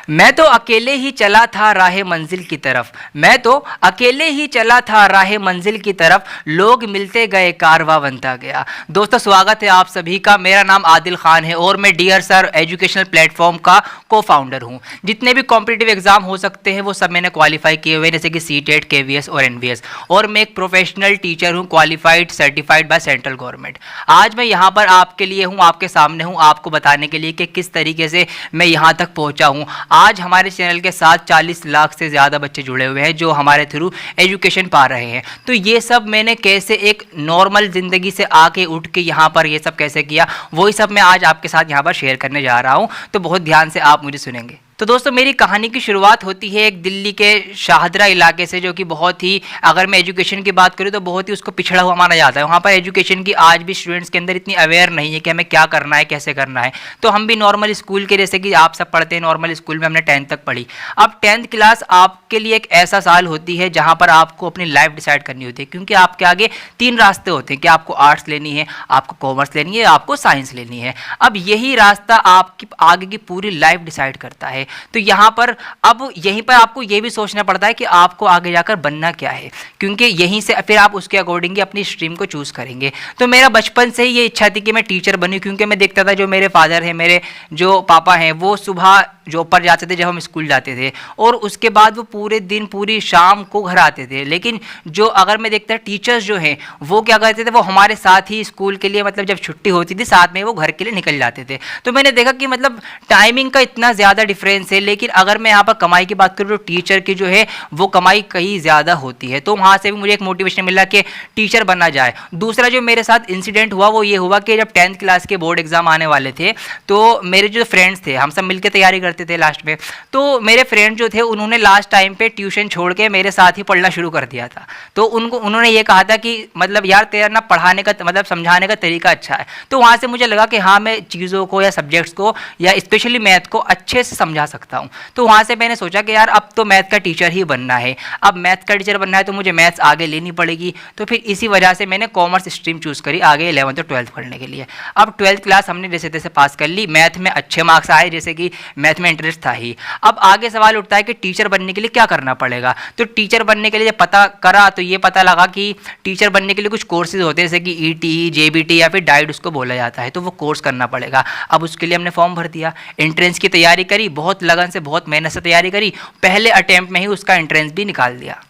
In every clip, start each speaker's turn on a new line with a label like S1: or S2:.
S1: मैं तो अकेले ही चला था राह मंजिल की तरफ। मैं तो अकेले ही चला था राह मंजिल की तरफ, लोग मिलते गए कारवां बनता गया। दोस्तों, स्वागत है आप सभी का। मेरा नाम आदिल खान है और मैं डियर सर एजुकेशनल प्लेटफॉर्म का को फाउंडर हूँ। जितने भी कॉम्पिटिटिव एग्जाम हो सकते हैं वो सब मैंने क्वालिफाई किए हुए, जैसे कि सीटेट, केवीएस और एनवीएस। और मैं एक प्रोफेशनल टीचर हूँ, qualified certified by central government. आज मैं यहाँ पर आपके लिए हूँ, आपके सामने हूँ, आपको बताने के लिए कि किस तरीके से मैं यहाँ तक पहुँचा हूँ। आज हमारे चैनल के साथ 40 लाख से ज़्यादा बच्चे जुड़े हुए हैं जो हमारे थ्रू एजुकेशन पा रहे हैं। तो ये सब मैंने कैसे एक नॉर्मल ज़िंदगी से आके उठ के यहाँ पर ये सब कैसे किया, वही सब मैं आज आपके साथ यहाँ पर शेयर करने जा रहा हूँ। तो बहुत ध्यान से आप मुझे सुनेंगे। तो दोस्तों, मेरी कहानी की शुरुआत होती है एक दिल्ली के शाहदरा इलाके से, जो कि बहुत ही, अगर मैं एजुकेशन की बात करूँ तो बहुत ही उसको पिछड़ा हुआ माना जाता है। वहाँ पर एजुकेशन की आज भी स्टूडेंट्स के अंदर इतनी अवेयर नहीं है कि हमें क्या करना है, कैसे करना है। तो हम भी नॉर्मल स्कूल के, जैसे कि आप सब पढ़ते हैं नॉर्मल स्कूल में, हमने 10th तक पढ़ी। अब 10th क्लास आपके लिए एक ऐसा साल होती है जहाँ पर आपको अपनी लाइफ डिसाइड करनी होती है, क्योंकि आपके आगे 3 रास्ते होते हैं कि आपको आर्ट्स लेनी है, आपको कॉमर्स लेनी है, आपको साइंस लेनी है। अब यही रास्ता आपकी आगे की पूरी लाइफ डिसाइड करता है। तो यहाँ पर अब यहीं पर आपको ये भी सोचना पड़ता है कि आपको आगे जाकर बनना क्या है, क्योंकि यहीं से फिर आप उसके अकॉर्डिंग अपनी स्ट्रीम को चूज़ करेंगे। तो मेरा बचपन से ही ये इच्छा थी कि मैं टीचर बनूं, क्योंकि मैं देखता था जो मेरे फादर हैं, मेरे जो पापा हैं, वो सुबह जॉब पर जाते थे जब हम स्कूल जाते थे, और उसके बाद वो पूरे दिन पूरी शाम को घर आते थे। लेकिन जो अगर मैं देखता टीचर्स जो हैं वो क्या करते थे, वो हमारे साथ ही स्कूल के लिए, मतलब जब छुट्टी होती थी साथ में वो घर के लिए निकल जाते थे। तो मैंने देखा कि मतलब टाइमिंग का इतना ज़्यादा डिफरेंस है। लेकिन अगर मैं यहाँ पर कमाई की बात करूँ तो टीचर की जो है वो कमाई कहीं ज़्यादा होती है। तो वहाँ से भी मुझे एक मोटिवेशन मिला कि टीचर बनना जाए। दूसरा जो मेरे साथ इंसिडेंट हुआ वो ये हुआ कि जब 10th क्लास के बोर्ड एग्जाम आने वाले थे, तो मेरे जो फ्रेंड्स थे, हम सब मिलकर तैयारी करते थे लास्ट में। तो मेरे फ्रेंड जो थे उन्होंने लास्ट टाइम पे ट्यूशन छोड़ के मेरे साथ ही पढ़ना शुरू कर दिया था। तो उन्होंने ये कहा था कि मतलब यार तेरा ना पढ़ाने का, मतलब समझाने का तरीका अच्छा है। तो वहाँ से मुझे लगा कि हाँ, मैं चीज़ों को या सब्जेक्ट्स को या स्पेशली मैथ को अच्छे से समझा सकता हूँ। तो वहाँ से मैंने सोचा कि यार अब तो मैथ का टीचर ही बनना है। अब मैथ का टीचर बनना है तो मुझे मैथ्स आगे लेनी पड़ेगी। तो फिर इसी वजह से मैंने कॉमर्स स्ट्रीम चूज़ करी आगे 11th और 12th पढ़ने के लिए। अब 12th क्लास हमने जैसे तैसे पास कर ली, मैथ में अच्छे मार्क्स आए, जैसे कि मैथ में इंटरेस्ट था ही। अब आगे सवाल उठता है कि टीचर बनने के लिए क्या करना पड़ेगा। तो टीचर बनने के लिए जब पता करा तो ये पता लगा कि टीचर बनने के लिए कुछ कोर्सेज होते हैं, जैसे कि ईटीई, जेबीटी या फिर डाइट उसको बोला जाता है। तो वो कोर्स करना पड़ेगा। अब उसके लिए हमने फॉर्म भर दिया, एंट्रेंस की तैयारी करी, बहुत लगन से, बहुत मेहनत से तैयारी करी, पहले अटेम्प्ट में ही उसका एंट्रेंस भी निकाल दिया।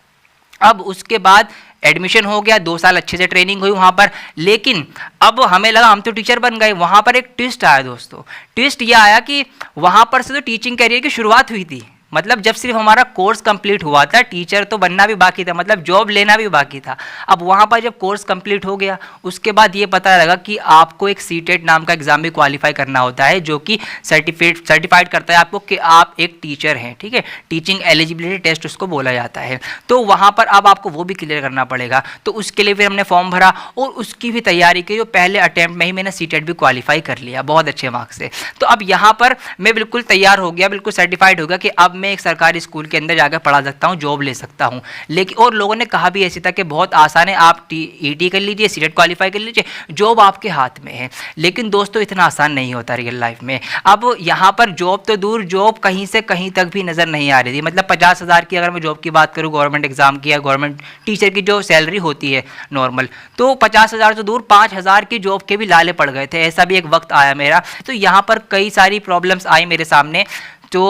S1: अब उसके बाद एडमिशन हो गया, 2 साल अच्छे से ट्रेनिंग हुई वहाँ पर। लेकिन अब हमें लगा हम तो टीचर बन गए। वहाँ पर एक ट्विस्ट आया दोस्तों। ट्विस्ट यह आया कि वहाँ पर से तो टीचिंग करियर की शुरुआत हुई थी, मतलब जब सिर्फ हमारा कोर्स कंप्लीट हुआ था, टीचर तो बनना भी बाकी था, मतलब जॉब लेना भी बाकी था। अब वहाँ पर जब कोर्स कंप्लीट हो गया, उसके बाद ये पता लगा कि आपको एक सीटेट नाम का एग्जाम भी क्वालिफाई करना होता है, जो कि सर्टिफाइड करता है आपको कि आप एक टीचर हैं। ठीक है, टीचिंग एलिजिबिलिटी टेस्ट उसको बोला जाता है। तो वहाँ पर अब आपको वो भी क्लियर करना पड़ेगा। तो उसके लिए फिर हमने फॉर्म भरा और उसकी भी तैयारी की। जो पहले अटैम्प्ट में ही मैंने सीटेट भी क्वालिफाई कर लिया बहुत अच्छे मार्क्स से। तो अब यहाँ पर मैं बिल्कुल तैयार हो गया, बिल्कुल सर्टिफाइड हो गया कि अब मैं एक सरकारी स्कूल के अंदर जाकर पढ़ा सकता हूँ, जॉब ले सकता हूँ। लेकिन और लोगों ने कहा भी ऐसी था कि बहुत आसान है, आप ईटी कर लीजिए, सीटेट क्वालिफाई कर लीजिए, जॉब आपके हाथ में है। लेकिन दोस्तों इतना आसान नहीं होता रियल लाइफ में। अब यहाँ पर जॉब तो दूर, जॉब कहीं से कहीं तक भी नज़र नहीं आ रही थी। मतलब 50,000 की अगर मैं जॉब की बात करूँ, गवर्नमेंट एग्जाम की या गवर्नमेंट टीचर की जो सैलरी होती है नॉर्मल, तो 50,000 से दूर 5,000 की जॉब के भी लाले पड़ गए थे। ऐसा भी एक वक्त आया मेरा। तो यहाँ पर कई सारी प्रॉब्लम्स आई मेरे सामने। तो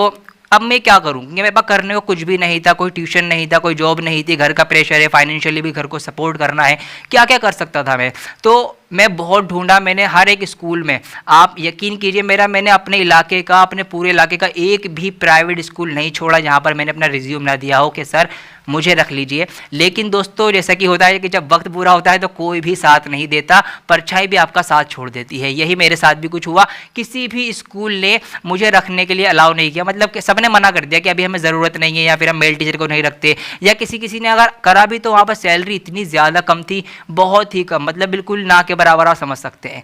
S1: अब मैं क्या करूँ, क्योंकि मेरे पास करने को कुछ भी नहीं था, कोई ट्यूशन नहीं था, कोई जॉब नहीं थी, घर का प्रेशर है, फाइनेंशियली भी घर को सपोर्ट करना है, क्या क्या कर सकता था मैं। तो मैं बहुत ढूंढा, मैंने हर एक स्कूल में, आप यकीन कीजिए मैंने अपने इलाके का, अपने पूरे इलाके का एक भी प्राइवेट स्कूल नहीं छोड़ा जहाँ पर मैंने अपना रिज्यूम ना दिया हो कि सर मुझे रख लीजिए। लेकिन दोस्तों जैसा कि होता है कि जब वक्त पूरा होता है तो कोई भी साथ नहीं देता, परछाई भी आपका साथ छोड़ देती है। यही मेरे साथ भी कुछ हुआ। किसी भी स्कूल ने मुझे रखने के लिए अलाउ नहीं किया, मतलब कि सबने मना कर दिया कि अभी हमें ज़रूरत नहीं है, या फिर हम मेल टीचर को नहीं रखते, या किसी ने अगर करा भी तो वहाँ पर सैलरी इतनी ज़्यादा कम थी, बहुत ही कम, मतलब बिल्कुल ना के बराबर आप समझ सकते हैं।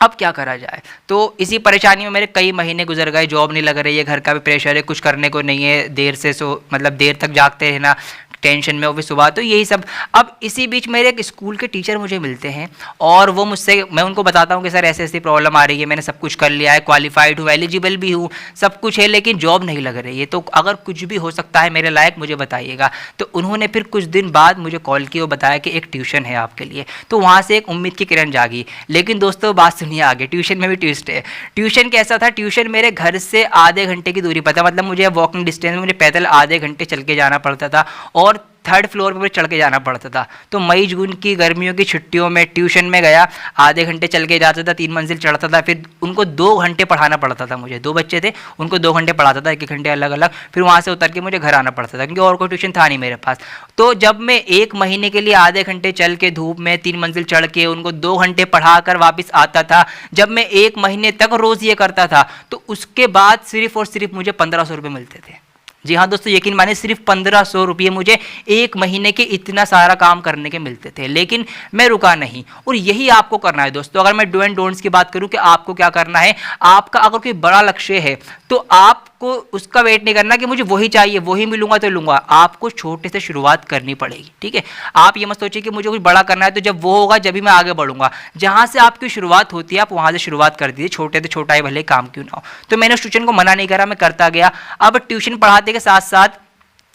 S1: अब क्या करा जाए। तो इसी परेशानी में मेरे कई महीने गुजर गए, जॉब नहीं लग रही है, घर का भी प्रेशर है, कुछ करने को नहीं है, देर से मतलब देर तक जागते रहना, टेंशन में, वो भी सुबह, तो यही सब। अब इसी बीच मेरे एक स्कूल के टीचर मुझे मिलते हैं और वो मुझसे, मैं उनको बताता हूँ कि सर ऐसे ऐसी प्रॉब्लम आ रही है, मैंने सब कुछ कर लिया है, क्वालिफाइड हूँ, एलिजिबल भी हूँ, सब कुछ है, लेकिन जॉब नहीं लग रही है, तो अगर कुछ भी हो सकता है मेरे लायक मुझे बताइएगा। तो उन्होंने फिर कुछ दिन बाद मुझे कॉल किया और बताया कि एक ट्यूशन है आपके लिए। तो वहाँ से एक उम्मीद की किरण जागी। लेकिन दोस्तों बात सुनिए आगे, ट्यूशन में भी ट्विस्ट है। ट्यूशन कैसा था, ट्यूशन मेरे घर से आधे घंटे की दूरी पर था, मतलब मुझे वॉकिंग डिस्टेंस में मुझे पैदल आधे घंटे चल के जाना पड़ता था और थर्ड फ्लोर पर चढ़ के जाना पड़ता था। तो मई जून की गर्मियों की छुट्टियों में ट्यूशन में गया, आधे घंटे चल के जाता था, 3 मंजिल चढ़ता था, फिर उनको 2 घंटे पढ़ाना पड़ता था मुझे, 2 बच्चे थे, उनको 2 घंटे पढ़ाता था, 1-1 घंटे अलग अलग, फिर वहाँ से उतर के मुझे घर आना पड़ता था क्योंकि और कोई ट्यूशन था नहीं मेरे पास। तो जब मैं 1 महीने के लिए आधे घंटे चल के धूप में 3 मंजिल चढ़ के उनको 2 घंटे पढ़ा कर वापस आता था, जब मैं 1 महीने तक रोज़ ये करता था, तो उसके बाद सिर्फ और सिर्फ मुझे 1500 रुपये मिलते थे। जी हाँ दोस्तों, यकीन मानिए सिर्फ 1500 रुपये मुझे 1 महीने के इतना सारा काम करने के मिलते थे। लेकिन मैं रुका नहीं, और यही आपको करना है दोस्तों। अगर मैं डू एंड डोंट्स की बात करूं कि आपको क्या करना है, आपका अगर कोई बड़ा लक्ष्य है तो आपको उसका वेट नहीं करना कि मुझे वही चाहिए, वही मिलूंगा तो लूंगा। आपको छोटे से शुरुआत करनी पड़ेगी, ठीक है। आप ये मत सोचिए कि मुझे कुछ बड़ा करना है तो जब वो होगा जब भी मैं आगे बढ़ूंगा। जहां से आपकी शुरुआत होती है आप वहां से शुरुआत कर दीजिए, छोटे से छोटा ही भले काम क्यों ना हो। तो मैंने उस ट्यूशन को मना नहीं करा, मैं करता गया। अब ट्यूशन पढ़ाते के साथ साथ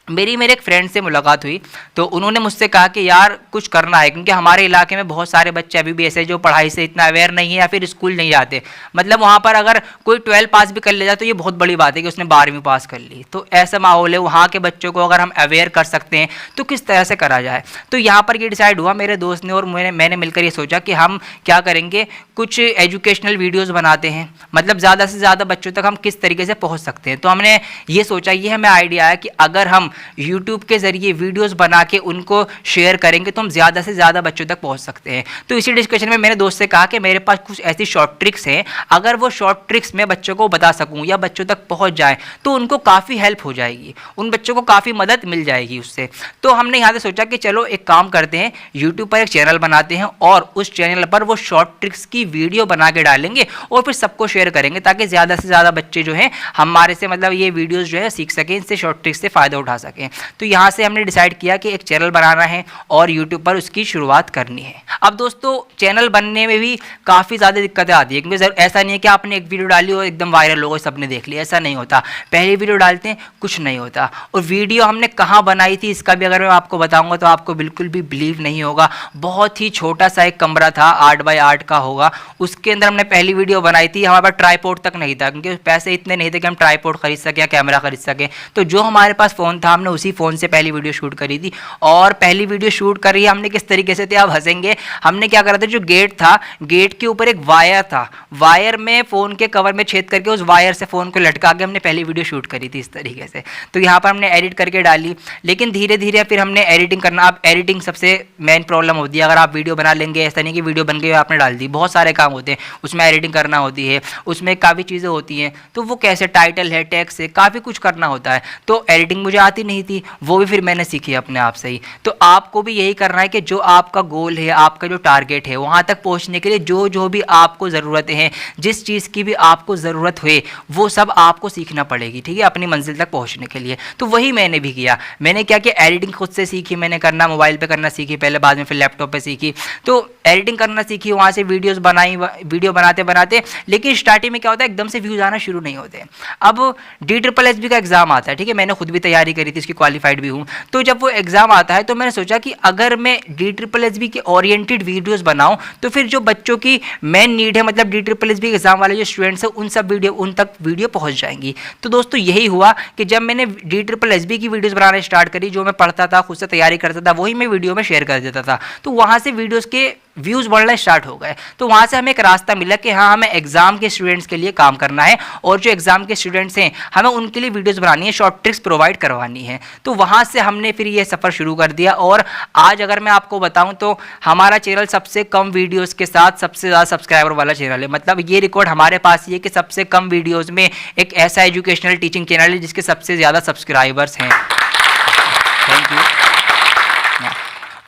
S1: मेरे एक फ्रेंड से मुलाकात हुई, तो उन्होंने मुझसे कहा कि यार कुछ करना है, क्योंकि हमारे इलाके में बहुत सारे बच्चे अभी भी ऐसे जो पढ़ाई से इतना अवेयर नहीं है या फिर स्कूल नहीं जाते। मतलब वहाँ पर अगर कोई 12 पास भी कर ले जाए तो ये बहुत बड़ी बात है कि उसने 12वीं पास कर ली। तो ऐसा माहौल है, वहाँ के बच्चों को अगर हम अवेयर कर सकते हैं तो किस तरह से करा जाए। तो यहाँ पर ये डिसाइड हुआ मेरे दोस्त ने और मैंने मिलकर ये सोचा कि हम क्या करेंगे, कुछ एजुकेशनल वीडियोज़ बनाते हैं, मतलब ज़्यादा से ज़्यादा बच्चों तक हम किस तरीके से पहुँच सकते हैं। तो हमने ये सोचा, ये हमें आइडिया है कि अगर हम YouTube के ज़रिए वीडियोस बना के उनको शेयर करेंगे तो हम ज़्यादा से ज़्यादा बच्चों तक पहुंच सकते हैं। तो इसी डिस्कशन में मेरे दोस्त से कहा कि मेरे पास कुछ ऐसी शॉर्ट ट्रिक्स हैं, अगर वो शॉर्ट ट्रिक्स मैं बच्चों को बता सकूं या बच्चों तक पहुंच जाए तो उनको काफ़ी हेल्प हो जाएगी, उन बच्चों को काफ़ी मदद मिल जाएगी उससे। तो हमने यहाँ से सोचा कि चलो एक काम करते हैं, यूट्यूब पर एक चैनल बनाते हैं और उस चैनल पर वो शॉर्ट ट्रिक्स की वीडियो बना के डालेंगे और फिर सबको शेयर करेंगे, ताकि ज़्यादा से ज़्यादा बच्चे जो हैं हमारे से मतलब ये वीडियोज़ जो है सीख सकें, इससे शॉर्ट ट्रिक्स से फ़ायदा उठा सकें। तो यहाँ से हमने डिसाइड किया कि एक चैनल बनाना है और यूट्यूब पर उसकी शुरुआत करनी है। अब दोस्तों चैनल बनने में भी काफ़ी ज़्यादा दिक्कतें आती है, क्योंकि ऐसा नहीं है कि आपने एक वीडियो डाली और एकदम वायरल हो गई, सबने देख लिया, ऐसा नहीं होता। पहली वीडियो डालते हैं कुछ नहीं होता। और वीडियो हमने कहाँ बनाई थी इसका भी अगर मैं आपको बताऊँगा तो आपको बिल्कुल भी बिलीव नहीं होगा। बहुत ही छोटा सा एक कमरा था, 8 बाय 8 का होगा, उसके अंदर हमने पहली वीडियो बनाई थी। हमारे पास ट्राईपोड तक नहीं था, क्योंकि पैसे इतने नहीं थे कि हम ट्राईपोड खरीद सकें या कैमरा खरीद सकें। तो जो हमारे पास फ़ोन था हमने उसी फ़ोन से पहली वीडियो शूट करी थी। और पहली वीडियो शूट करी हमने किस तरीके से थी, आप हंसेंगे। हमने क्या करा था, जो गेट था, गेट के ऊपर एक वायर था, वायर में फ़ोन के कवर में छेद करके उस वायर से फ़ोन को लटका के हमने पहली वीडियो शूट करी थी इस तरीके से। तो यहाँ पर हमने एडिट करके डाली, लेकिन धीरे धीरे फिर हमने एडिटिंग करना, अब एडिटिंग सबसे मेन प्रॉब्लम होती है। अगर आप वीडियो बना लेंगे, ऐसा नहीं कि वीडियो बन गई आपने डाल दी, बहुत सारे काम होते हैं उसमें, एडिटिंग करना होती है, उसमें काफ़ी चीज़ें होती हैं। तो वो कैसे, टाइटल है, टैक्स है, काफ़ी कुछ करना होता है। तो एडिटिंग मुझे आती नहीं थी, वो भी फिर मैंने सीखी अपने आप से ही। तो आपको भी यही करना है कि जो आपका गोल है, आपका जो टारगेट है, वहाँ तक पहुँचने के लिए जो जो भी आपको ज़रूरतें हैं, जिस चीज़ की भी आपको ज़रूरत हुए, वो सब आपको सीखना पड़ेगी, ठीक है, अपनी मंजिल तक पहुँचने के लिए। तो वही मैंने भी किया। मैंने क्या किया, एडिटिंग खुद से सीखी मैंने करना, मोबाइल पे करना सीखी पहले, बाद में फिर लैपटॉप पे सीखी। तो एडिटिंग करना सीखी, वहाँ से वीडियोस बनाई, वीडियो बनाते बनाते, लेकिन स्टार्टिंग में क्या होता है, एकदम से व्यूज़ आना शुरू नहीं होते। अब DSSB का एग्ज़ाम आता है, ठीक है, मैंने खुद भी तैयारी करी थी, इसकी क्वालिफाइड भी हूँ। तो जब वो एग्ज़ाम आता है तो मैंने सोचा कि अगर मैं DSSB के ओरिएंटेड वीडियोस बनाऊं तो फिर जो बच्चों की मेन नीड है, मतलब DSSB एग्जाम वाले जो स्टूडेंट्स हैं, उन तक वीडियो पहुंच जाएंगी। तो दोस्तों यही हुआ कि जब मैंने DSSB की वीडियोस बनाना स्टार्ट करी, जो मैं पढ़ता था, खुद से तैयारी करता था, वही मैं वीडियो में शेयर कर देता था। तो वहाँ से वीडियोज़ के व्यूज़ बढ़ना स्टार्ट हो गए। तो वहाँ से हमें एक रास्ता मिला कि हाँ, हमें एग्ज़ाम के स्टूडेंट्स के लिए काम करना है और जो एग्ज़ाम के स्टूडेंट्स हैं हमें उनके लिए वीडियोस बनानी है, शॉर्ट ट्रिक्स प्रोवाइड करवानी है। तो वहाँ से हमने फिर ये सफ़र शुरू कर दिया और आज अगर मैं आपको बताऊँ तो हमारा चैनल सबसे कम वीडियोज़ के साथ सबसे ज़्यादा सब्सक्राइबर वाला चैनल है। मतलब ये रिकॉर्ड हमारे पास ये कि सबसे कम वीडियोज़ में एक ऐसा एजुकेशनल टीचिंग चैनल है जिसके सबसे ज़्यादा सब्सक्राइबर्स हैं। Thank you.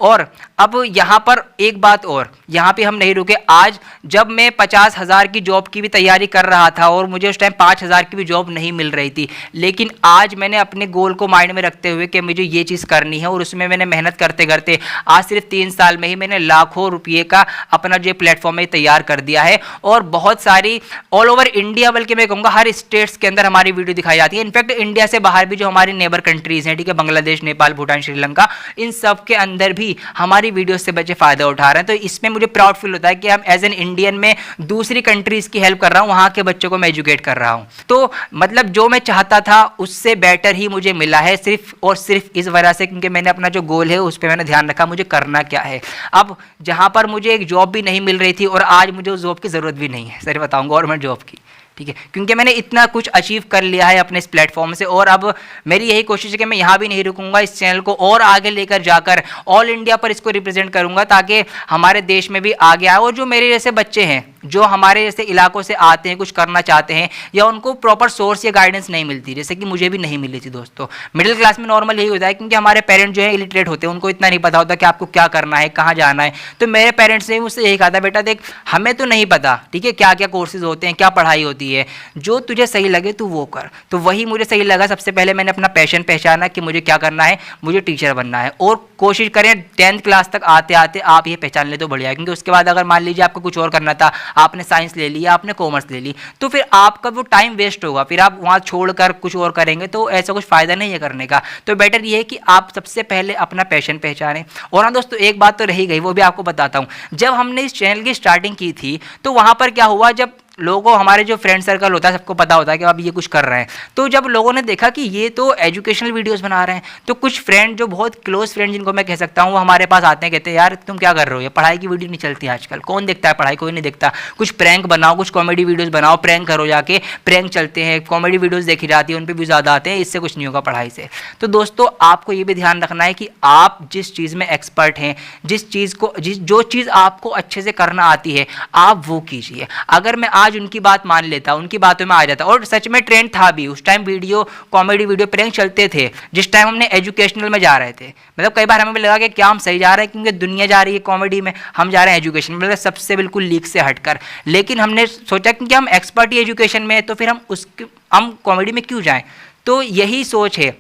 S1: और अब यहाँ पर एक बात और, यहाँ पे हम नहीं रुके। आज जब मैं 50,000 की जॉब की भी तैयारी कर रहा था और मुझे उस टाइम 5,000 की भी जॉब नहीं मिल रही थी, लेकिन आज मैंने अपने गोल को माइंड में रखते हुए कि मुझे ये चीज़ करनी है और उसमें मैंने मेहनत करते करते आज सिर्फ 3 साल में ही मैंने लाखों रुपये का अपना जो प्लेटफॉर्म है तैयार कर दिया है। और बहुत सारी ऑल ओवर इंडिया, बल्कि मैं कहूँगा हर स्टेट्स के अंदर हमारी वीडियो दिखाई जाती है। इनफैक्ट इंडिया से बाहर भी जो हमारी नेबर कंट्रीज़ हैं, ठीक है, बांग्लादेश, नेपाल, भूटान, श्रीलंका, इन सब के अंदर भी हमारी वीडियो से बच्चे फ़ायदा उठा रहे हैं। तो इसमें मुझे प्राउड फील होता है कि हम एज एन इंडियन में दूसरी कंट्रीज़ की हेल्प कर रहा हूँ, वहाँ के बच्चों को मैं एजुकेट कर रहा हूँ। तो मतलब जो मैं चाहता था उससे बेटर ही मुझे मिला है, सिर्फ और सिर्फ इस वजह से क्योंकि मैंने अपना जो गोल है उस पर मैंने ध्यान रखा मुझे करना क्या है। अब जहाँ पर मुझे एक जॉब भी नहीं मिल रही थी और आज मुझे उस जॉब की ज़रूरत भी नहीं है, सर बताऊँ, गवर्नमेंट जॉब की, ठीक है, क्योंकि मैंने इतना कुछ अचीव कर लिया है अपने इस प्लेटफॉर्म से। और अब मेरी यही कोशिश है कि मैं यहाँ भी नहीं रुकूंगा, इस चैनल को और आगे लेकर जाकर ऑल इंडिया पर इसको रिप्रेजेंट करूंगा ताकि हमारे देश में भी आगे आए। और जो मेरे जैसे बच्चे हैं जो हमारे जैसे इलाकों से आते हैं, कुछ करना चाहते हैं, या उनको प्रॉपर सोर्स या गाइडेंस नहीं मिलती, जैसे कि मुझे भी नहीं मिली थी दोस्तों। मिडिल क्लास में नॉर्मल यही होता है क्योंकि हमारे पेरेंट्स जो है इलिटरेट होते हैं, उनको इतना नहीं पता होता कि आपको क्या करना है, कहाँ जाना है। तो मेरे पेरेंट्स ने मुझसे यही कहा था, बेटा देख हमें तो नहीं पता, ठीक है, क्या क्या कोर्सेज होते हैं, क्या पढ़ाई होती है, जो तुझे सही लगे तू वो कर। तो वही मुझे सही लगा। सबसे पहले मैंने अपना पैशन पहचाना कि मुझे क्या करना है, मुझे टीचर बनना है। और कोशिश करें 10th क्लास तक आते आते आप ये पहचान ले तो बढ़िया है, क्योंकि उसके बाद अगर मान लीजिए आपको कुछ और करना था, आपने साइंस ले लिया, आपने कॉमर्स ले ली, तो फिर आपका वो टाइम वेस्ट होगा, फिर आप वहाँ छोड़कर कुछ और करेंगे तो ऐसा कुछ फ़ायदा नहीं है करने का। तो बेटर ये है कि आप सबसे पहले अपना पैशन पहचानें। और हाँ दोस्तों, एक बात तो रही गई, वो भी आपको बताता हूँ। जब हमने इस चैनल की स्टार्टिंग की थी तो वहाँ पर क्या हुआ, जब लोगों, हमारे जो फ्रेंड सर्कल होता है सबको पता होता है कि अब ये कुछ कर रहे हैं, तो जब लोगों ने देखा कि ये तो एजुकेशनल वीडियोस बना रहे हैं, तो कुछ फ्रेंड जो बहुत क्लोज फ्रेंड जिनको मैं कह सकता हूँ, वो हमारे पास आते हैं, कहते हैं यार तुम क्या कर रहे हो, ये पढ़ाई की वीडियो नहीं चलती आजकल, कौन देखता है पढ़ाई, कोई नहीं देखता, कुछ प्रैंक बनाओ, कुछ कॉमेडी वीडियोज़ बनाओ, प्रैंक करो, जाके प्रैंक चलते हैं, कॉमेडी वीडियोज़ देखी जाती है, उन पर भी ज़्यादा आते हैं, इससे कुछ नहीं होगा पढ़ाई से। तो दोस्तों आपको ये भी ध्यान रखना है कि आप जिस चीज़ में एक्सपर्ट हैं, जिस चीज़ को जो चीज़ आपको अच्छे से करना आती है, आप वो कीजिए। अगर मैं आज उनकी बात मान लेता, उनकी बातों में आ जाता, और सच में ट्रेंड था भी उस time, video comedy video prank चलते थे जिस टाइम हमने एजुकेशनल में जा रहे थे। मतलब कई बार हमें भी लगा कि क्या हम सही जा रहे हैं, क्योंकि दुनिया जा रही है कॉमेडी में, हम जा रहे हैं एजुकेशन, मतलब सबसे बिल्कुल लीक से हटकर। लेकिन हमने सोचा कि हम एक्सपर्ट ही एजुकेशन में है तो फिर हम कॉमेडी में क्यों जाएं। तो यही सोच है।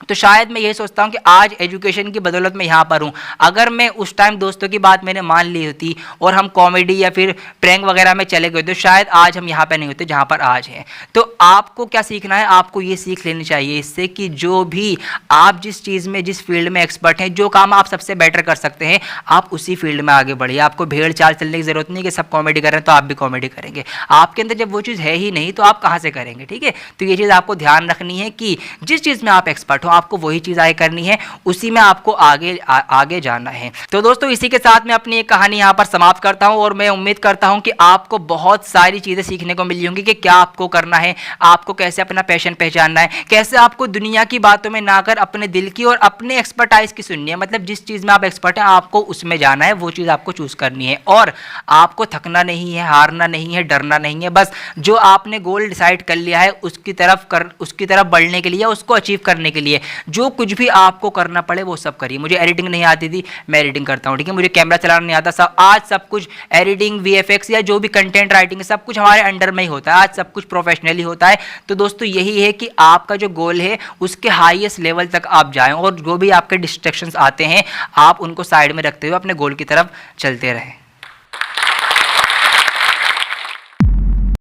S1: तो शायद मैं ये सोचता हूँ कि आज एजुकेशन की बदौलत मैं यहाँ पर हूँ। अगर मैं उस टाइम दोस्तों की बात मैंने मान ली होती और हम कॉमेडी या फिर प्रैंक वगैरह में चले गए तो शायद आज हम यहाँ पर नहीं होते जहाँ पर आज हैं। तो आपको क्या सीखना है, आपको ये सीख लेनी चाहिए इससे कि जो भी आप जिस चीज़ में, जिस फील्ड में एक्सपर्ट हैं, जो काम आप सबसे बेटर कर सकते हैं, आप उसी फील्ड में आगे बढ़िए। आपको भेड़ चाल चलने की ज़रूरत नहीं कि सब कॉमेडी कर रहे हैं तो आप भी कॉमेडी करेंगे। आपके अंदर जब वो चीज़ है ही नहीं तो आप कहाँ से करेंगे, ठीक है। तो ये चीज़ आपको ध्यान रखनी है कि जिस चीज़ में आप एक्सपर्ट हो आपको वही चीज़ आगे करनी है, उसी में आपको आगे जाना है। तो दोस्तों इसी के साथ मैं अपनी एक कहानी यहाँ पर समाप्त करता हूँ और मैं उम्मीद करता हूँ कि आपको बहुत सारी चीज़ें सीखने को मिली होंगी कि क्या आपको करना है, आपको कैसे अपना पैशन पहचानना है, कैसे आपको दुनिया की बातों में ना कर अपने दिल की और अपने एक्सपर्टाइज की सुननी है। मतलब जिस चीज़ में आप एक्सपर्ट हैं आपको उसमें जाना है, वो चीज़ आपको चूज़ करनी है और आपको थकना नहीं है, हारना नहीं है, डरना नहीं है। बस जो आपने गोल डिसाइड कर लिया है उसकी तरफ बढ़ने के लिए, उसको अचीव करने के लिए जो कुछ भी आपको करना पड़े वो सब करिए। मुझे एडिटिंग नहीं आती थी, मैं एडिटिंग करता हूँ, ठीक है। मुझे कैमरा चलाना नहीं आता, आज सब कुछ एडिटिंग, वीएफएक्स या जो भी कंटेंट राइटिंग सब कुछ हमारे अंडर में ही होता है, आज सब कुछ प्रोफेशनली होता है। तो दोस्तों यही है कि आपका जो गोल है उसके हाईएस्ट लेवल तक आप जाएं और जो भी आपके डिस्ट्रैक्शंस आते हैं आप उनको साइड में रखते हुए अपने गोल की तरफ चलते रहें।